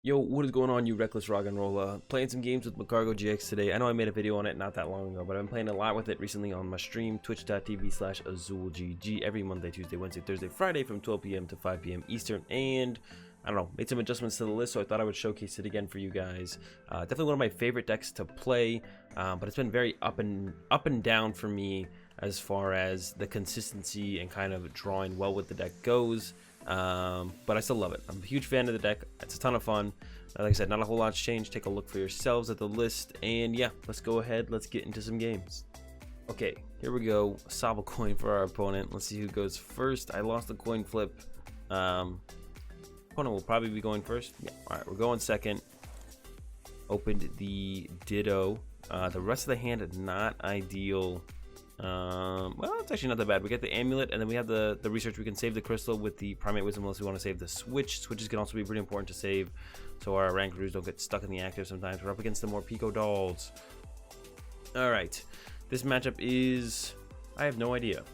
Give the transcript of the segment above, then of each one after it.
Yo, what is going on, you reckless rock and roller? Playing some games with Magcargo-GX today. I know I made a video on it not that long ago, but I've been playing a lot with it recently on my stream, twitch.tv/AzulGG, every Monday, Tuesday, Wednesday, Thursday, Friday from 12 p.m. to 5 p.m. Eastern, and I don't know, made some adjustments to the list, so I thought I would showcase it again for you guys. Definitely one of my favorite decks to play, but it's been very up and down for me as far as the consistency and kind of drawing well with the deck goes. But I still love it. I'm a huge fan of the deck. It's a ton of fun. Like I said, not a whole lot's changed. Take a look for yourselves at the list, and yeah, let's go ahead. Let's get into some games. Okay, here we go. Solve a coin for our opponent. Let's see who goes first. I lost the coin flip. Opponent will probably be going first. Yeah. All right, we're going second. Opened the Ditto. The rest of the hand is not ideal. Well, it's actually not that bad. We get the Amulet, and then we have the research. We can save the crystal with the Primate Wisdom unless we want to save the Switch. Switches can also be pretty important to save, so our Oranguros don't get stuck in the active sometimes. We're up against the more Pikodolls. Alright, this matchup is... I have no idea.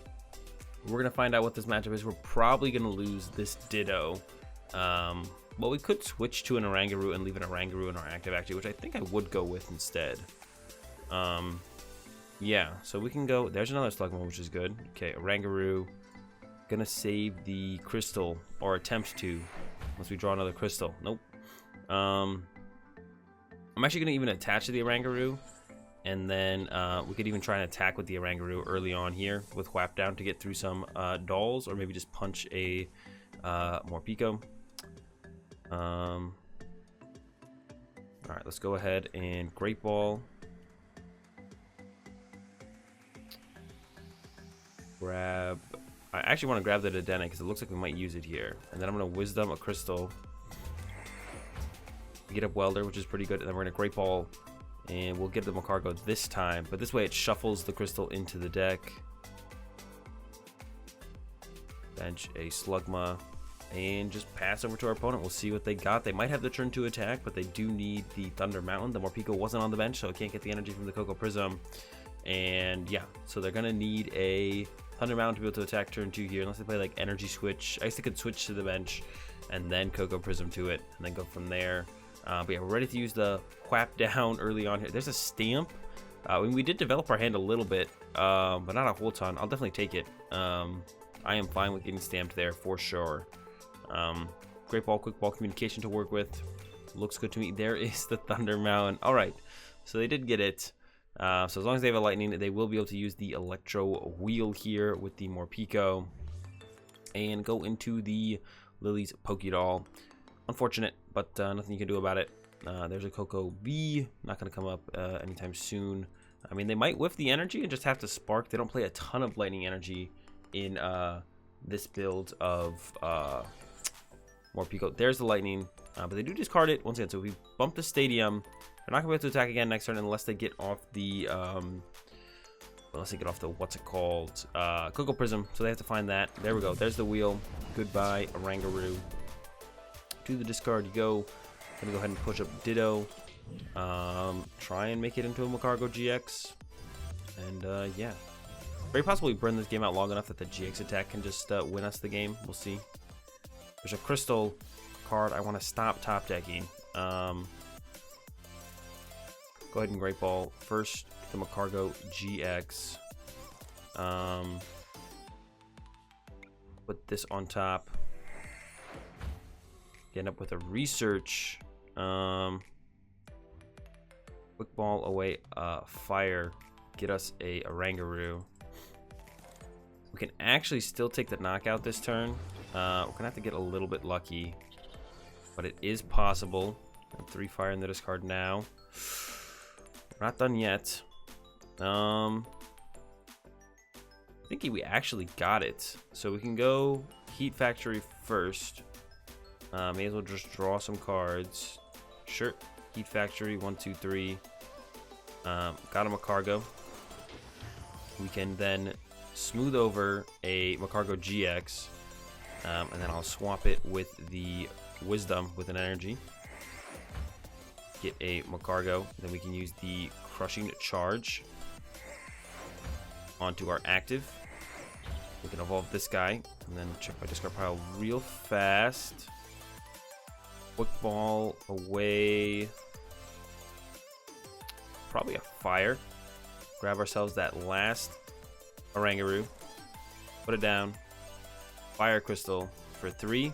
We're going to find out what this matchup is. We're probably going to lose this Ditto. Well, we could switch to an Oranguru and leave an Oranguru in our active, actually, which I think I would go with instead. Yeah, so we can go. There's another Slugma, which is good. Okay, Oranguru. Gonna save the crystal, or attempt to, unless we draw another crystal. Nope. I'm actually gonna even attach to the Oranguru, and then we could even try and attack with the Oranguru early on here with Whap down to get through some dolls, or maybe just punch a more Pico. All right, let's go ahead and Great Ball. Grab. I actually want to grab the Dedenne because it looks like we might use it here. And then I'm going to Wisdom a crystal. We get up Welder, which is pretty good. And then we're going to Great Ball. And we'll get the Magcargo this time. But this way it shuffles the crystal into the deck. Bench a Slugma. And just pass over to our opponent. We'll see what they got. They might have the turn 2 attack, but they do need the Thunder Mountain. The Morpeko wasn't on the bench, so it can't get the energy from the Coco Prism. And yeah, so they're going to need a Thunder Mountain to be able to attack turn 2 here, unless they play like Energy Switch. I guess they could switch to the bench and then Coco Prism to it and then go from there. But yeah, we're ready to use the Whap down early on here. There's a Stamp. We did develop our hand a little bit, but not a whole ton. I'll definitely take it. I am fine with getting stamped there for sure. Great Ball, Quick Ball Communication to work with. Looks good to me. There is the Thunder Mountain. All right, so they did get it. So as long as they have a Lightning, they will be able to use the Electro Wheel here with the Morpeko and go into the Lily's Pokédoll. Unfortunate, but nothing you can do about it. There's a Coco B, not going to come up anytime soon. I mean, they might whiff the energy and just have to Spark. They don't play a ton of Lightning energy in this build of Morpeko. There's the Lightning, but they do discard it once again. So if we bump the Stadium, they're not going to be able to attack again next turn unless they get off the, what's it called? Coco Prism. So they have to find that. There we go. There's the wheel. Goodbye, Oranguru. To the discard you go. Gonna go ahead and push up Ditto. Try and make it into a Magcargo GX. And yeah. Very possible we burn this game out long enough that the GX attack can just win us the game. We'll see. There's a crystal card I want to stop top decking. Go ahead and Great Ball first, the Magcargo GX. Put this on top. End up with a research. Quick Ball away. Fire. Get us a Oranguru. We can actually still take the knockout this turn. We're gonna have to get a little bit lucky, but it is possible. 3 fire in the discard now. We're not done yet. I think we actually got it. So we can go Heat Factory first. May as well just draw some cards. Sure. Heat Factory, 1, 2, 3. Got a Magcargo. We can then smooth over a Magcargo GX. And then I'll swap it with the Wisdom with an energy. Get a Magcargo. Then we can use the Crushing Charge onto our active. We can evolve this guy and then check my discard pile real fast. Quick ball away. Probably a fire. Grab ourselves that last Oranguru. Put it down. Fire Crystal for 3.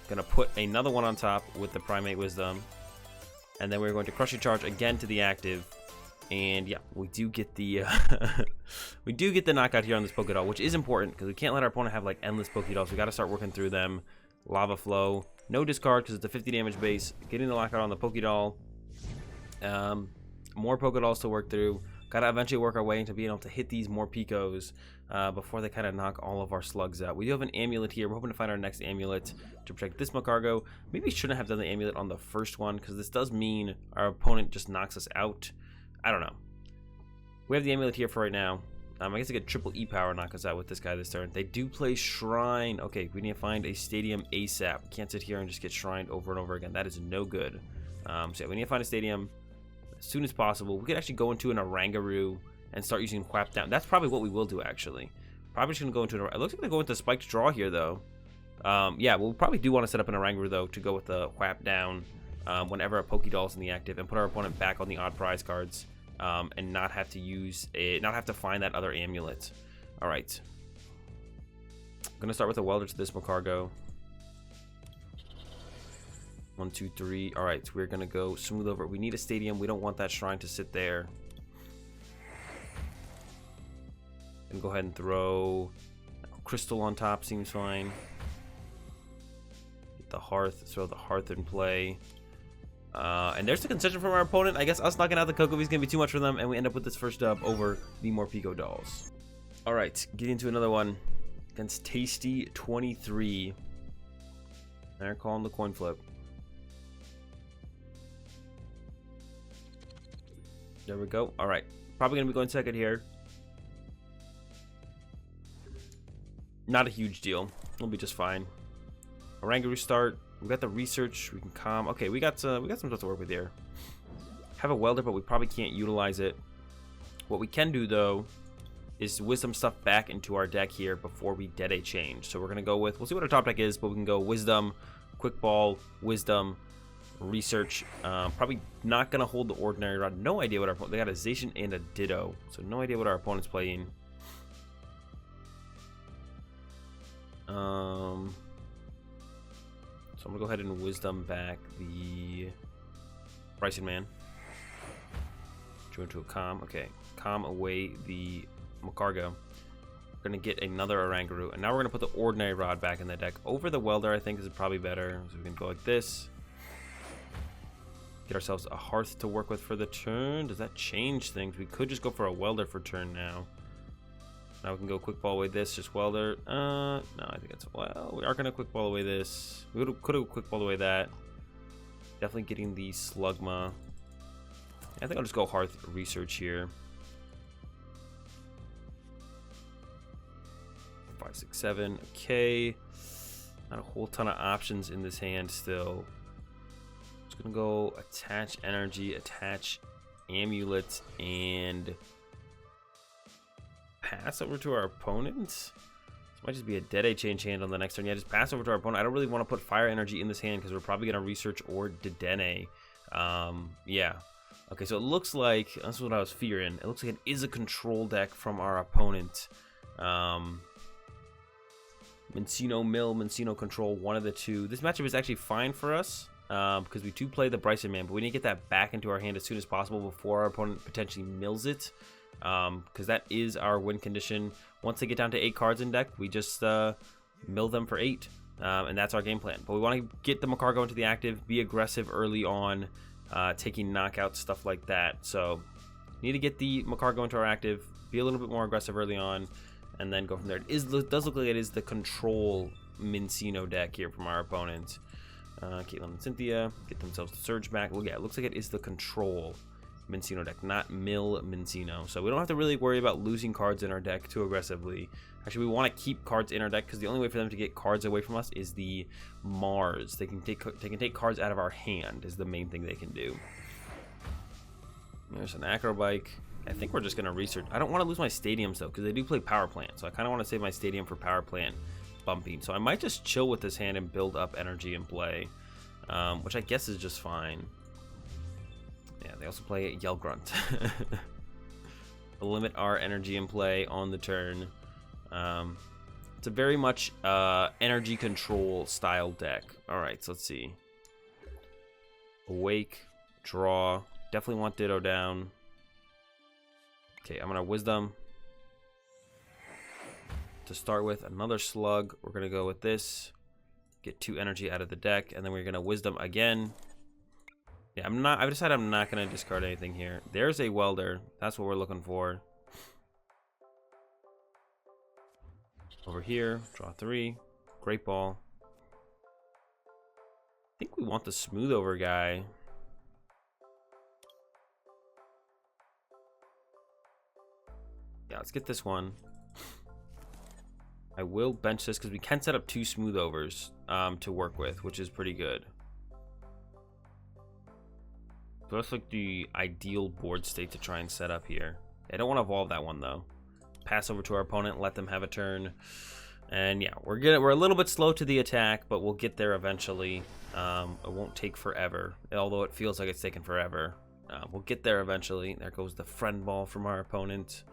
Gonna put another one on top with the Primate Wisdom. And then we're going to Crushing Charge again to the active. And yeah, we do get the we do get the knockout here on this Pokédoll, which is important because we can't let our opponent have like endless Pokédolls. We got to start working through them. Lava Flow, no discard because it's a 50 damage base. Getting the knockout on the Pokédoll. More Pokédolls to work through. Got to eventually work our way into being able to hit these more Picos before they kind of knock all of our slugs out. We do have an Amulet here. We're hoping to find our next Amulet to protect this Magcargo. Maybe shouldn't have done the Amulet on the first one because this does mean our opponent just knocks us out. I don't know. We have the Amulet here for right now. I guess I get triple E power knock us out with this guy this turn. They do play Shrine. Okay, we need to find a stadium ASAP. Can't sit here and just get shrined over and over again. That is no good. So yeah, we need to find a stadium as soon as possible. We could actually go into an Oranguru and start using Whap Down. That's probably what we will do, actually. Probably just going to go into an... It looks like we're going to go into Spiked Draw here, though. Yeah, we'll probably do want to set up an Oranguru, though, to go with the Whap Down whenever a Pokédoll's in the active and put our opponent back on the odd prize cards. And not have to use it, not have to find that other Amulet. All right, I'm gonna start with a Welder to this Magcargo. 1, 2, 3. All right, we're gonna go smooth over. We need a stadium. We don't want that Shrine to sit there. And go ahead and throw Crystal on top. Seems fine. Get the Hearth. Throw the Hearth in play. And there's the concession from our opponent. I guess us knocking out the Kokovi is going to be too much for them, and we end up with this first dub over the Morpeko dolls. Alright, getting to another one against Tasty 23. They're calling the coin flip. There we go. Alright, probably going to be going second here. Not a huge deal. We'll be just fine. Oranguru start. We got the research. We can calm. Okay, we got some stuff to work with here. Have a Welder, but we probably can't utilize it. What we can do though is Wisdom stuff back into our deck here before we Dedenne change. So we're gonna go with. We'll see what our top deck is, but we can go Wisdom, Quick Ball, Wisdom, Research. Probably not gonna hold the Ordinary Rod. No idea what our opponent. They got a Zacian and a Ditto, so no idea what our opponent's playing. So I'm gonna go ahead and Wisdom back the Brycen-Man. Go into a Calm. Okay, Calm away the Magcargo. We're gonna get another Oranguru, and now we're gonna put the Ordinary Rod back in the deck over the Welder. I think is probably better. So we can go like this. Get ourselves a Hearth to work with for the turn. Does that change things? We could just go for a Welder for turn now. Now we can go Quick Ball away this, just Welder. No, I think that's, well, we are going to Quick Ball away this. We could have Quick Ball away that. Definitely getting the Slugma. I think I'll just go Hearth Research here. 5, 6, 7. Okay. Not a whole ton of options in this hand still. Just going to go attach energy, attach Amulet, and pass over to our opponent. This might just be a Dedenne change hand on the next turn. Yeah, just pass over to our opponent. I don't really want to put fire energy in this hand because we're probably going to research or Dedenne. Yeah. Okay, so it looks like, that's what I was fearing. It looks like it is a control deck from our opponent. Minccino Mill, Minccino Control, one of the two. This matchup is actually fine for us because we do play the Brycen-Man, but we need to get that back into our hand as soon as possible before our opponent potentially mills it. Because that is our win condition. Once they get down to 8 cards in deck, we just mill them for 8. And that's our game plan. But we want to get the Magcargo into the active, be aggressive early on, taking knockouts, stuff like that. So need to get the Magcargo into our active, be a little bit more aggressive early on, and then go from there. It does look like it is the control Minccino deck here from our opponent. Caitlin and Cynthia get themselves the Surge back. Well, yeah, it looks like it is the control Minccino deck, not Mill Minccino. So we don't have to really worry about losing cards in our deck too aggressively. Actually, we want to keep cards in our deck because the only way for them to get cards away from us is the Mars. They can take cards out of our hand is the main thing they can do. There's an Acrobike. I think we're just going to research. I don't want to lose my stadiums though because they do play Power Plant. So I kind of want to save my stadium for Power Plant bumping. So I might just chill with this hand and build up energy and play. which I guess is just fine. Yeah, they also play Yell Grunt. Limit our energy in play on the turn. It's a very much energy control style deck. Alright, so let's see. Awake, draw. Definitely want Ditto down. Okay, I'm gonna Wisdom. To start with, another Slug. We're gonna go with this. Get 2 energy out of the deck, and then we're gonna Wisdom again. Yeah, I've decided I'm not gonna discard anything here. There's a Welder. That's what we're looking for. Over here, draw 3. Great Ball. I think we want the Smooth Over guy. Yeah, let's get this one. I will bench this because we can set up 2 Smooth Overs to work with, which is pretty good. So that's like the ideal board state to try and set up here. I don't want to evolve that one though. Pass over to our opponent, let them have a turn. And yeah, we're a little bit slow to the attack, but we'll get there eventually. It won't take forever, although it feels like it's taken forever. We'll get there eventually. There goes the Friend Ball from our opponent.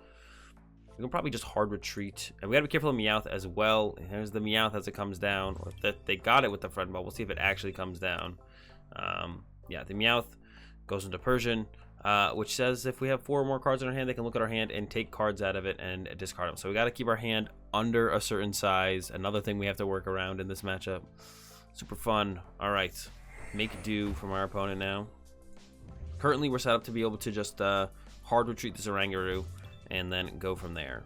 We can probably just hard retreat. And we gotta be careful of Meowth as well. There's the Meowth as it comes down. Or that they got it with the Friend Ball. We'll see if it actually comes down. Yeah, the Meowth goes into Persian, which says if we have 4 or more cards in our hand, they can look at our hand and take cards out of it and discard them. So we got to keep our hand under a certain size. Another thing we have to work around in this matchup. Super fun. All right, make do from our opponent now. Currently, we're set up to be able to just hard retreat this Oranguru and then go from there.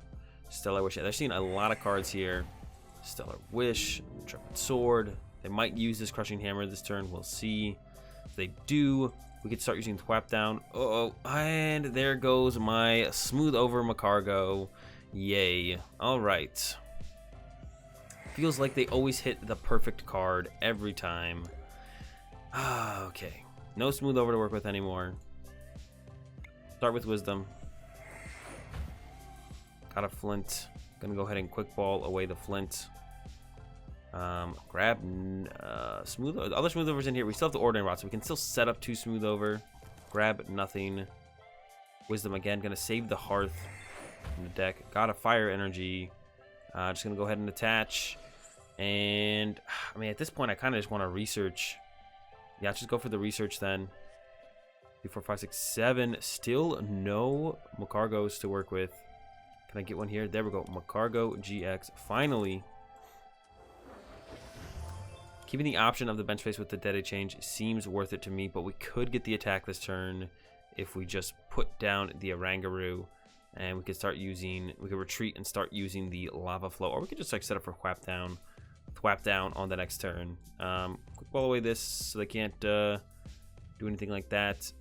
Stellar Wish. They're seeing a lot of cards here. Stellar Wish, Intrepid Sword. They might use this Crushing Hammer this turn. We'll see. If they do, we could start using Thwap Down. Uh-oh, and there goes my Smooth Over Magcargo. Yay. All right. Feels like they always hit the perfect card every time. Okay. No Smooth Over to work with anymore. Start with Wisdom. Got a Flint. Gonna go ahead and Quick Ball away the Flint. Grab other Smooth Overs in here. We still have the Ordinary Rod, so we can still set up 2 Smooth Over. Grab nothing. Wisdom again. Gonna save the Hearth in the deck. Got a Fire Energy. Just gonna go ahead and attach. And I mean, at this point, I kind of just want to research. Yeah, just go for the research then. 3, 4, 5, 6, 7. Still no Magcargos to work with. Can I get one here? There we go. Magcargo-GX. Finally. Keeping the option of the bench space with the Dedenne change seems worth it to me, but we could get the attack this turn if we just put down the Oranguru, and we could start using, we could retreat and start using the Lava Flow, or we could just like set up for Thwap down on the next turn. Quick Ball away this so they can't do anything like that.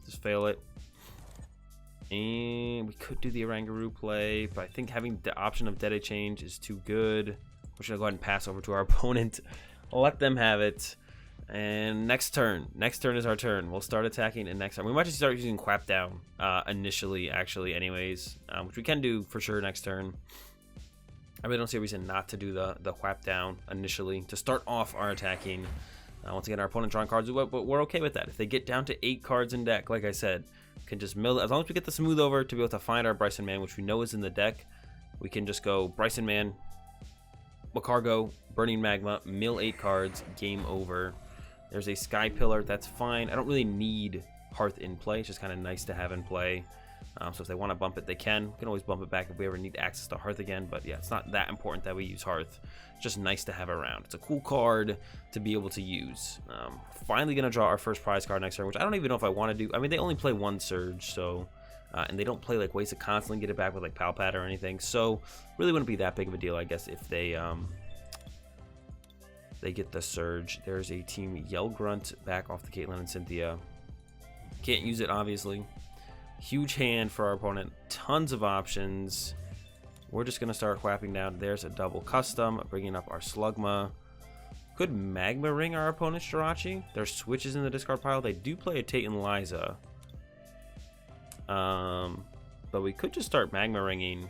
Just fail it. And we could do the Oranguru play, but I think having the option of Dedenne change is too good. We're just gonna go ahead and pass over to our opponent. Let them have it. And next turn is our turn. We'll start attacking, and next turn we might just start using Thwap Down initially, actually, anyways, which we can do for sure next turn. I really don't see a reason not to do the Thwap Down initially to start off our attacking. Once again, our opponent drawing cards, but we're okay with that. If they get down to 8 cards in deck, like I said, we can just mill it. As long as we get the Smooth Over to be able to find our Brycen-Man, which we know is in the deck, we can just go Brycen-Man, Magcargo, Burning Magma, mill 8 cards, game over. There's a Sky Pillar, that's fine. I don't really need Hearth in play. It's just kind of nice to have in play. So if they want to bump it, they can. We can always bump it back if we ever need access to Hearth again. But yeah, it's not that important that we use Hearth. It's just nice to have around. It's a cool card to be able to use. Finally going to draw our first prize card next turn, which I don't even know if I want to do. I mean, they only play 1 Surge, so... and they don't play like ways to constantly get it back with like Palpat or anything. So really wouldn't be that big of a deal, I guess, if they get the Surge. There's a team Yell Grunt back off the Caitlyn and Cynthia. Can't use it, obviously. Huge hand for our opponent. Tons of options. We're just going to start whapping down. There's a double custom, bringing up our Slugma. Could Magma Ring our opponent's Jirachi? There's switches in the discard pile. They do play a Tate and Liza. But we could just start Magma Ringing.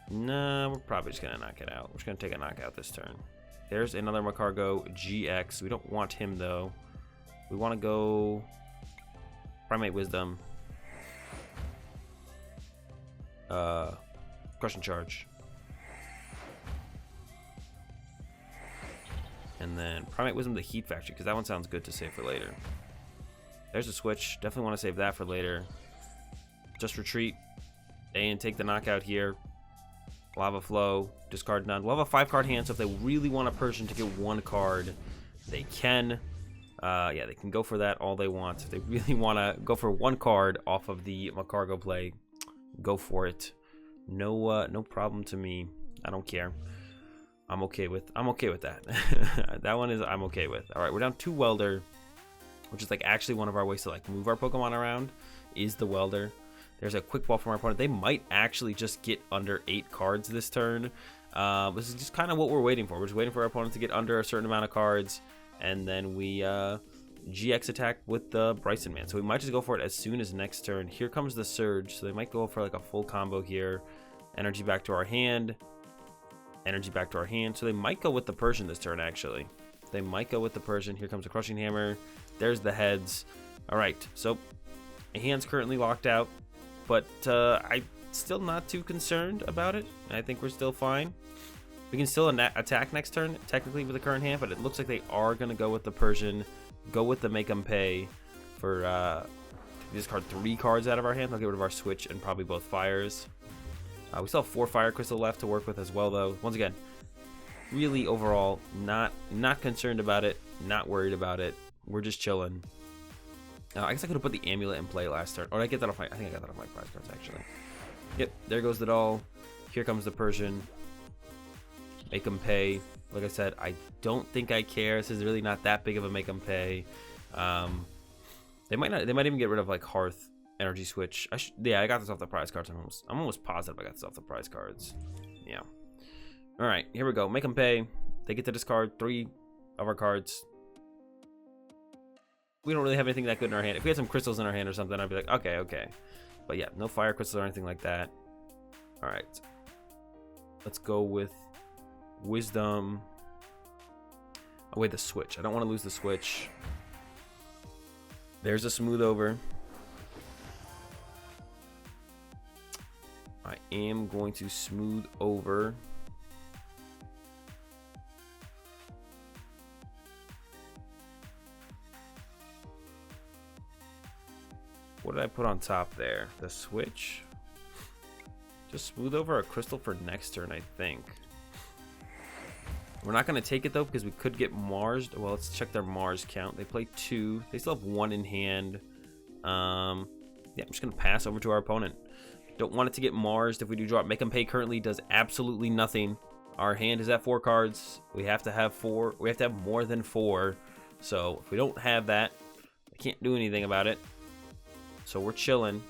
No, we're probably just going to knock it out. We're just going to take a knockout this turn. There's another Magcargo-GX. We don't want him, though. We want to go Primate Wisdom. Crushing Charge. And then Primate Wisdom, the Heat Factory, because that one sounds good to save for later. There's a switch. Definitely want to save that for later. Just retreat and take the knockout here. Lava Flow, discard none. We'll have a 5-card hand, so if they really want a Persian to get 1 card, they can. Yeah, they can go for that all they want. If they really want to go for 1 card off of the Magcargo play, go for it. No problem to me. I don't care. I'm okay with that. That one is I'm okay with. All right, we're down 2 Welder, which is like actually one of our ways to like move our Pokemon around is the Welder. There's a quick ball from our opponent. They might actually just get under 8 cards this turn. This is just kind of what we're waiting for. We're just waiting for our opponent to get under a certain amount of cards, and then we GX attack with the Brycen-Man. So we might just go for it as soon as next turn. Here comes the Surge, so they might go for like a full combo here. Energy back to our hand. Energy back to our hand. So they might go with the Persian this turn, actually. They might go with the Persian. Here comes the Crushing Hammer. There's the heads. All right, so my hand's currently locked out, but I'm still not too concerned about it. I think we're still fine. We can still attack next turn, technically, with the current hand, but it looks like they are going to go with the Persian, go with the Make 'em Pay for discard 3 cards out of our hand. They'll get rid of our Switch and probably both Fires. We still have 4 Fire Crystal left to work with as well, though. Once again, really overall not concerned about it, not worried about it. We're just chilling. I guess I could have put the Amulet in play last turn. Or I think I got that off my prize cards, actually. Yep, there goes the doll. Here comes the Persian. Make 'em pay. Like I said, I don't think I care. This is really not that big of a make 'em pay. They might even get rid of like Hearth Energy Switch. Yeah, I got this off the prize cards. I'm almost positive I got this off the prize cards. Yeah. All right, here we go. Make 'em pay. They get to discard 3 of our cards. We don't really have anything that good in our hand. If we had some crystals in our hand or something, I'd be like, okay. But yeah, no Fire Crystals or anything like that. All right. Let's go with Wisdom. Away the Switch. I don't want to lose the Switch. There's a Smooth Over. I am going to Smooth Over. What did I put on top there? The Switch? Just Smooth Over a Crystal for next turn, I think. We're not going to take it, though, because we could get Marsed. Well, let's check their Mars count. They play 2. They still have 1 in hand. Yeah, I'm just going to pass over to our opponent. Don't want it to get Marsed if we do draw it. Make 'em pay currently does absolutely nothing. Our hand is at 4 cards. We have to have 4. We have to have more than 4. So if we don't have that, I can't do anything about it. So we're chilling.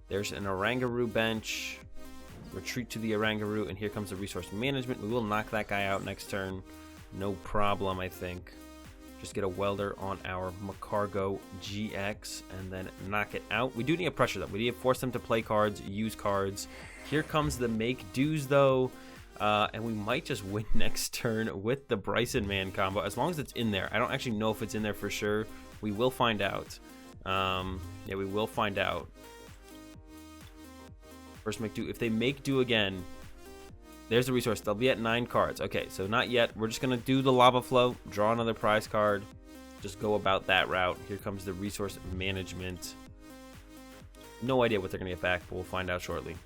There's an Oranguru bench. Retreat to the Oranguru, and here comes the Resource Management. We will knock that guy out next turn. No problem, I think. Just get a Welder on our Magcargo-GX and then knock it out. We do need to pressure them. We need to force them to play cards, use cards. Here comes the Make Do's, though. And we might just win next turn with the Brycen-Man combo, as long as it's in there. I don't actually know if it's in there for sure. We will find out. Yeah, we will find out. First Make Do. If they Make Do again, there's the resource. They'll be at 9 cards. Okay, so not yet. We're just going to do the Lava Flow, draw another prize card, just go about that route. Here comes the Resource Management. No idea what they're going to get back, but we'll find out shortly.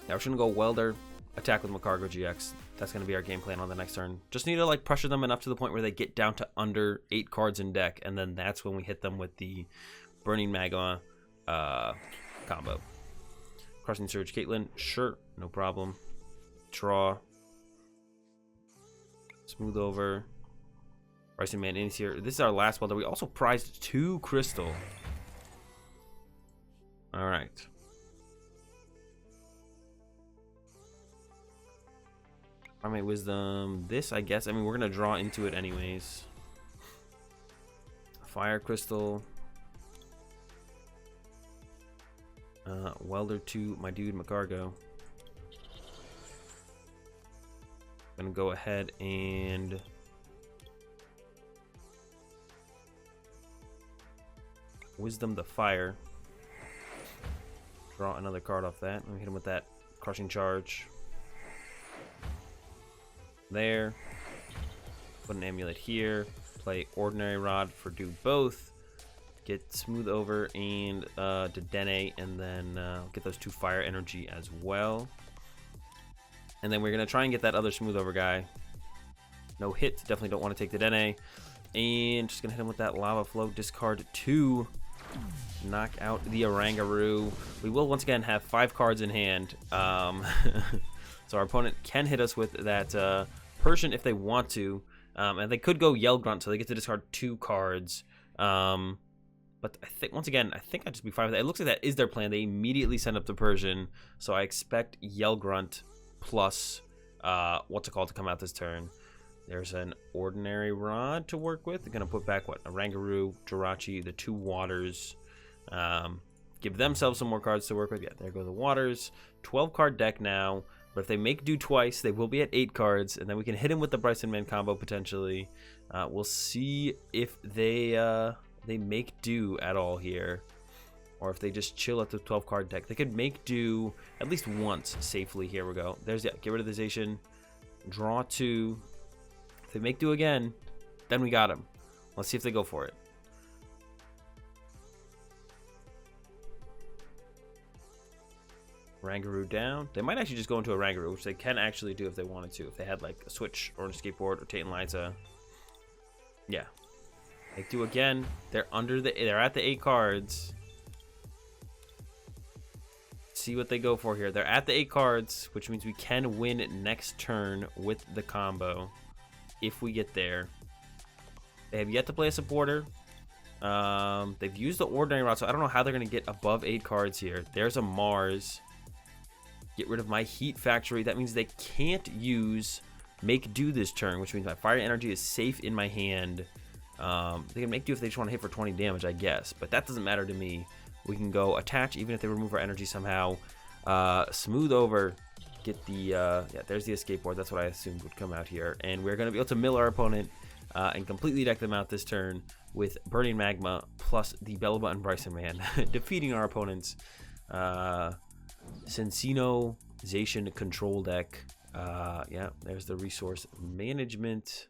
Now we're just going to go Welder, attack with Magcargo-GX. That's going to be our game plan on the next turn. Just need to like pressure them enough to the point where they get down to under 8 cards in deck, and then that's when we hit them with the Burning Magma combo. Crushing Surge Caitlyn, sure, no problem. Draw. Smooth Over. Brycen-Man in here. This is our last Welder. We also prized 2 Crystal. Alright. Primate Wisdom. This, I guess. I mean, we're going to draw into it anyways. Fire Crystal. Welder to my dude Magcargo. Gonna go ahead and Wisdom the Fire. Draw another card off that. Let me hit him with that Crushing Charge. There. Put an Amulet here. Play Ordinary Rod for do both. Get Smooth Over and Dedenne, and then get those 2 Fire Energy as well. And then we're going to try and get that other Smooth Over guy. No hit. Definitely don't want to take Dedenne. And just going to hit him with that Lava Flow. Discard 2. Knock out the Oranguru. We will once again have 5 cards in hand. So our opponent can hit us with that Persian if they want to. And they could go Yell Grunt, so they get to discard 2 cards. But I think, once again, I think I'd just be fine with that. It looks like that is their plan. They immediately send up the Persian. So I expect Yell Grunt plus what's it called to come out this turn. There's an Ordinary Rod to work with. They're going to put back, what, Oranguru, Jirachi, the 2 Waters. Give themselves some more cards to work with. Yeah, there go the Waters. 12-card deck now. But if they make do twice, they will be at 8 cards. And then we can hit him with the Brycen-Man combo, potentially. We'll see if they make do at all here. Or if they just chill at the 12-card deck. They could make do at least once safely. Here we go. There's, yeah, get rid of the Zation. Draw 2. If they make do again, then we got him. Let's see if they go for it. Oranguru down. They might actually just go into Oranguru, which they can actually do if they wanted to. If they had like a Switch or a Skateboard or Tate and Liza. Yeah. Make do again. They're at the 8 cards. See what they go for here. They're at the 8 cards, which means we can win next turn with the combo if we get there. They have yet to play a supporter. They've used the Ordinary Rod, so I don't know how they're going to get above 8 cards here. There's a Mars. Get rid of my Heat Factory. That means they can't use Make Do this turn, which means my Fire Energy is safe in my hand. They can Make Do if they just want to hit for 20 damage, I guess. But that doesn't matter to me. We can go Attach, even if they remove our energy somehow. Smooth Over. Get the, yeah, there's the Escape Board. That's what I assumed would come out here. And we're going to be able to mill our opponent and completely deck them out this turn with Burning Magma plus the Bellelba and Brycen-Man, defeating our opponent's Sensino-zation control deck. Yeah, there's the resource management.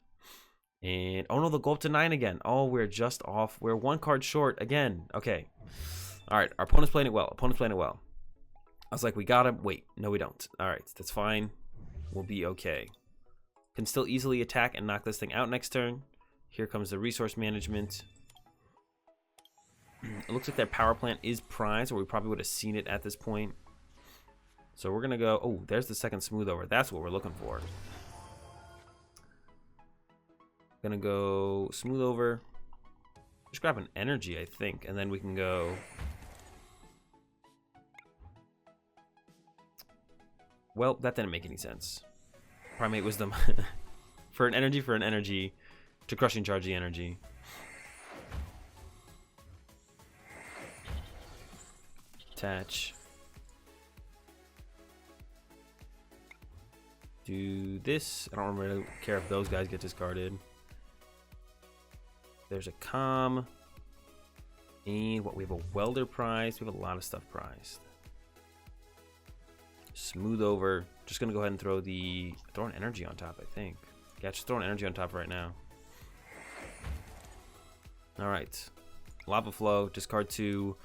And, oh no, they'll go up to 9 again. Oh, we're just off. We're 1 card short again. Okay. All right, our opponent's playing it well. I was like, we got him. Wait, no, we don't. All right, that's fine. We'll be okay. Can still easily attack and knock this thing out next turn. Here comes the resource management. It looks like their power plant is prized, or we probably would have seen it at this point. So we're going to go... Oh, there's the second Smooth Over. That's what we're looking for. Going to go Smooth Over. Just grab an energy, I think. And then we can go... Well, that didn't make any sense. Primate Wisdom. for an energy, to Crushing Charge the energy. Attach. Do this. I don't really care if those guys get discarded. There's a Calm. And what, we have a Welder prize. We have a lot of stuff prized. Smooth Over. Just gonna go ahead and throw an energy on top, I think. Yeah, just throw an energy on top right now. Alright. Lava Flow, discard 2,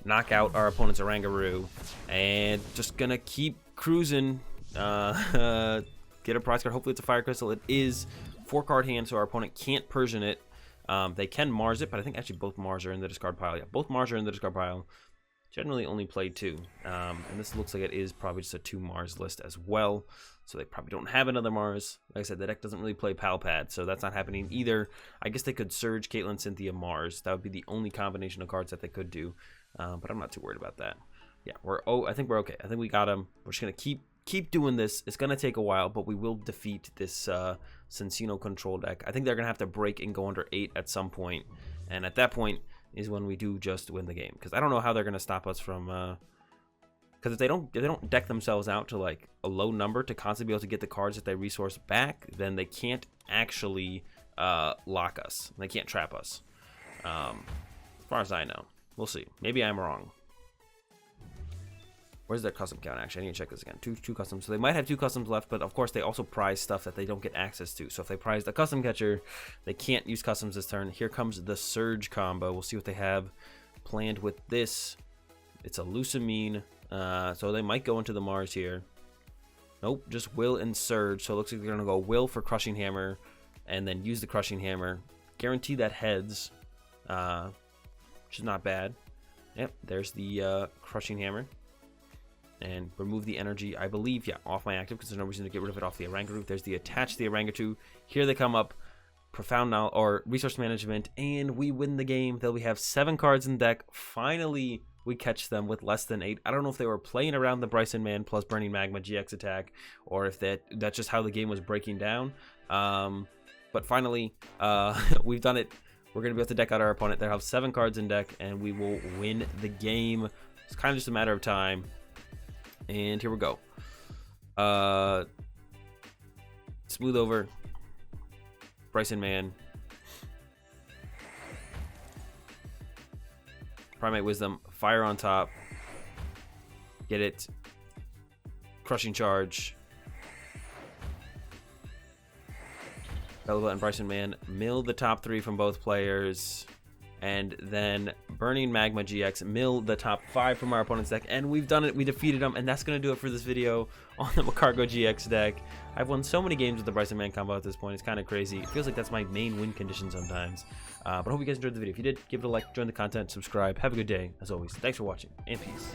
knock out our opponent's Oranguru, and just gonna keep cruising. Get a prize card. Hopefully it's a Fire Crystal. It is 4-card hand, so our opponent can't Persian it. They can Mars it, but I think actually both Mars are in the discard pile. Yeah, both Mars are in the discard pile. Generally only play 2. And this looks like it is probably just a 2 Mars list as well. So they probably don't have another Mars. Like I said, the deck doesn't really play Palpad, so that's not happening either. I guess they could Surge, Caitlyn, Cynthia, Mars. That would be the only combination of cards that they could do. But I'm not too worried about that. Yeah, I think we're okay. I think we got him. We're just going to keep doing this. It's going to take a while, but we will defeat this Sensino control deck. I think they're going to have to break and go under 8 at some point. And at that point is when we do just win the game. Because I don't know how they're going to stop us from Because if they don't deck themselves out to like a low number to constantly be able to get the cards that they resource back, then they can't actually lock us. They can't trap us. As far as I know. We'll see. Maybe I'm wrong. Where's their custom count, actually? I need to check this again. Two customs. So they might have 2 customs left, but of course they also prize stuff that they don't get access to. So if they prize the custom catcher, they can't use customs this turn. Here comes the Surge combo. We'll see what they have planned with this. It's a Lucamine. So they might go into the Mars here. Nope, just Will and Surge. So it looks like they're going to go Will for Crushing Hammer and then use the Crushing Hammer. Guarantee that heads, which is not bad. Yep, there's the Crushing Hammer. And remove the energy, I believe, yeah, off my active because there's no reason to get rid of it off the Oranguru. There's the attach the Oranguru. Here they come up. Profound Knowledge or Resource Management, and we win the game. They'll have 7 cards in deck. Finally, we catch them with less than 8. I don't know if they were playing around the Brycen-Man plus Burning Magma GX attack, or if that's just how the game was breaking down. But finally, we've done it. We're going to be able to deck out our opponent. They'll have 7 cards in deck, and we will win the game. It's kind of just a matter of time. And here we go. Smooth over. Brycen-Man. Primate Wisdom. Fire on top. Get it. Crushing Charge. Bellelba and Brycen-Man mill the top 3 from both players. And then Burning Magma GX mill the top 5 from our opponent's deck. And we've done it. We defeated them. And that's going to do it for this video on the Magcargo GX deck. I've won so many games with the Brycen-Man combo at this point. It's kind of crazy. It feels like that's my main win condition sometimes. But I hope you guys enjoyed the video. If you did, give it a like, join the content, subscribe. Have a good day. As always, thanks for watching, and peace.